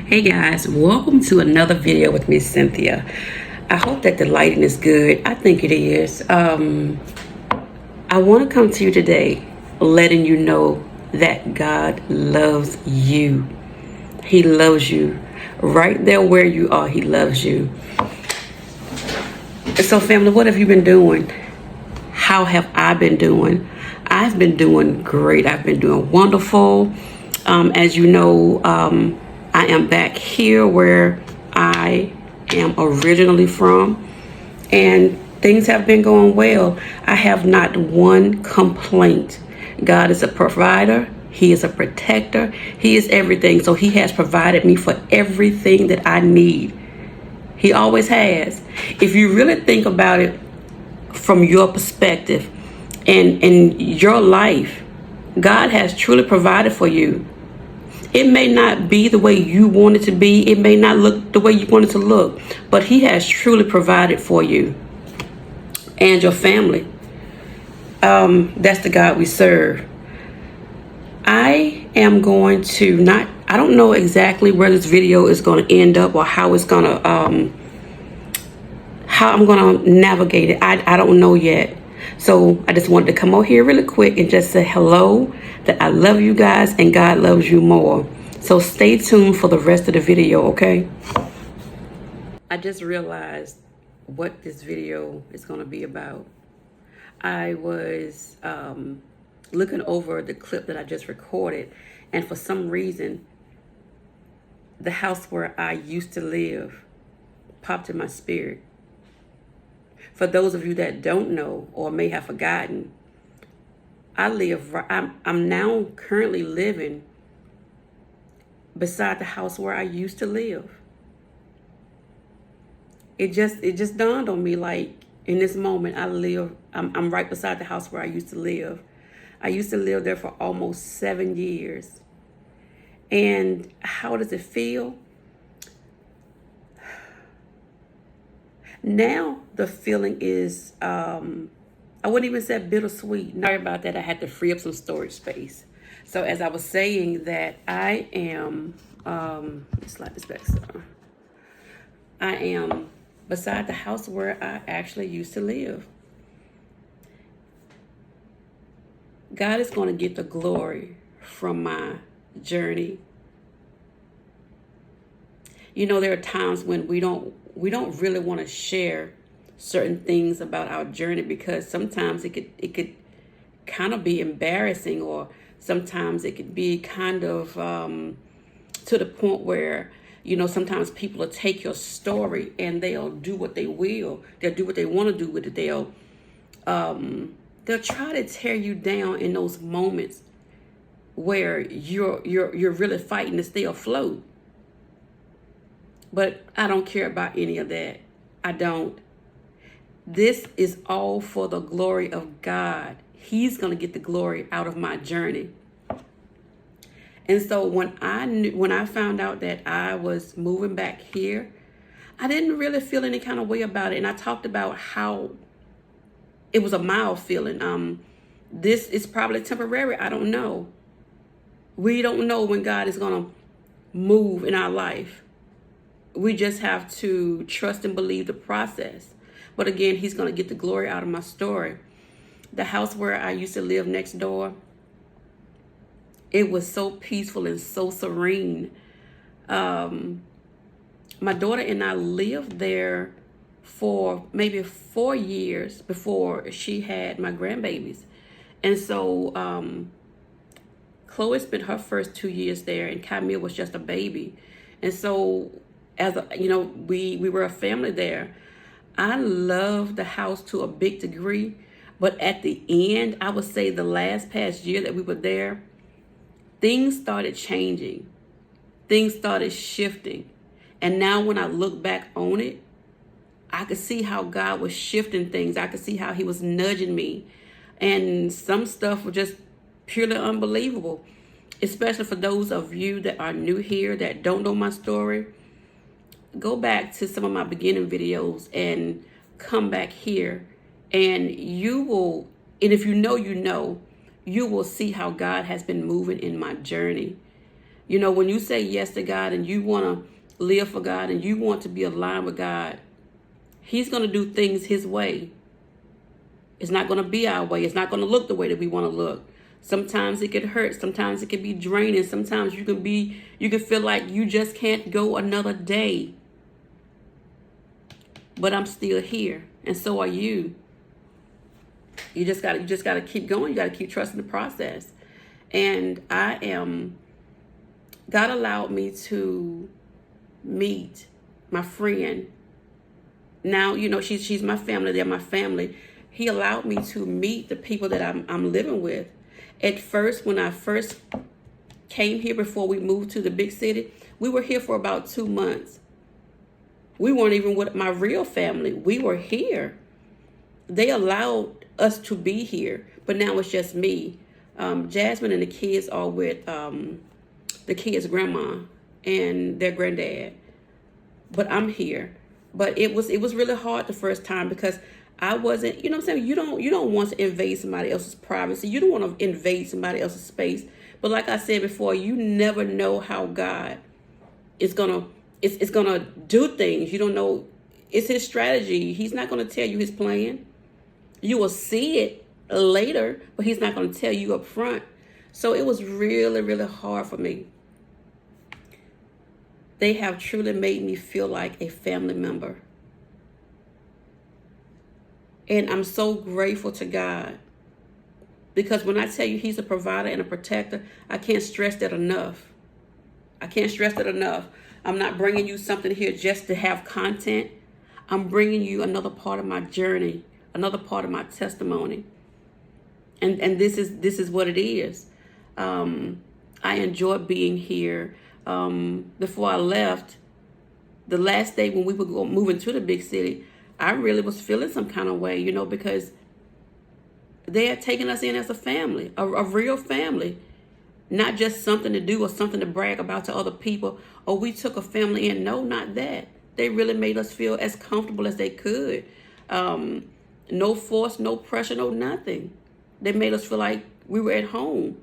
Hey guys, welcome to another video with Miss Cynthia. I hope that the lighting is good. I think it is. I want to come to you today letting you know that God loves you. He loves you. Right there where you are, He loves you. So family, what have you been doing? How have I been doing? I've been doing great. I've been doing wonderful. As you know, I am back here where I am originally from, and things have been going well. I have not one complaint. God is a provider. He is a protector. He is everything. So He has provided me for everything that I need. He always has. If you really think about it from your perspective and in your life, God has truly provided for you. It may not be the way you want it to be. It may not look the way you want it to look, but He has truly provided for you and your family. That's the God we serve. I am going to I don't know exactly where this video is going to end up or how it's going to, how I'm going to navigate it. I don't know yet. So I just wanted to come over here really quick and just say hello, that I love you guys and God loves you more. So stay tuned for the rest of the video, okay? I just realized what this video is going to be about. I was looking over the clip that I just recorded, and for some reason, the house where I used to live popped in my spirit. For those of you that don't know or may have forgotten, I'm now currently living beside the house where I used to live. It just dawned on me, like, in this moment, I'm right beside the house where I used to live. I used to live there for almost 7 years. And how does it feel? Now the feeling is, I wouldn't even say bittersweet. Sorry about that. I had to free up some storage space. So as I was saying that I am, let's slide this back some. I am beside the house where I actually used to live. God is going to get the glory from my journey. You know, there are times when we don't really want to share certain things about our journey because sometimes it could kind of be embarrassing, or sometimes it could be kind of to the point where, you know, sometimes people will take your story and they'll do what they will. They'll do what they want to do with it. They'll try to tear you down in those moments where you're really fighting to stay afloat. But I don't care about any of that. I don't. This is all for the glory of God. He's going to get the glory out of my journey. And so when I found out that I was moving back here, I didn't really feel any kind of way about it. And I talked about how it was a mild feeling. This is probably temporary. I don't know. We don't know when God is going to move in our life. We just have to trust and believe the process. But again, He's going to get the glory out of my story. The house where I used to live next door, it was so peaceful and so serene. My daughter and I lived there for maybe 4 years before she had my grandbabies. And so Chloe spent her first 2 years there, and Camille was just a baby. And so, we were a family there. I loved the house to a big degree, but at the end, I would say the past year that we were there, things started changing. Things started shifting. And now when I look back on it, I could see how God was shifting things. I could see how He was nudging me. And some stuff was just purely unbelievable, especially for those of you that are new here, that don't know my story. Go back to some of my beginning videos and come back here, and you will, and if you know, you will see how God has been moving in my journey. You know, when you say yes to God and you want to live for God and you want to be aligned with God, He's going to do things His way. It's not going to be our way. It's not going to look the way that we want to look. Sometimes it can hurt. Sometimes it can be draining. Sometimes you can feel like you just can't go another day. But I'm still here, and so are you. You just got to keep going. You got to keep trusting the process. And God allowed me to meet my friend. Now, you know, she's my family. They're my family. He allowed me to meet the people that I'm living with. At first, when I first came here before we moved to the big city, we were here for about 2 months. We weren't even with my real family. We were here. They allowed us to be here, but now it's just me. Jasmine and the kids are with the kids' grandma and their granddad. But I'm here. But it was really hard the first time because I wasn't, you know what I'm saying? You don't want to invade somebody else's privacy. You don't want to invade somebody else's space. But like I said before, you never know how God is gonna do things. You don't know. It's His strategy. He's not gonna tell you His plan. You will see it later, but He's not gonna tell you up front. So it was really, really hard for me. They have truly made me feel like a family member. And I'm so grateful to God. Because when I tell you He's a provider and a protector, I can't stress that enough. I can't stress that enough. I'm not bringing you something here just to have content. I'm bringing you another part of my journey, another part of my testimony. And this is what it is. I enjoyed being here. Before I left, the last day when we were moving to the big city, I really was feeling some kind of way, you know, because they had taken us in as a family, a real family, not just something to do or something to brag about to other people. Or we took a family in. No, not that. They really made us feel as comfortable as they could. No force, no pressure, no nothing. They made us feel like we were at home.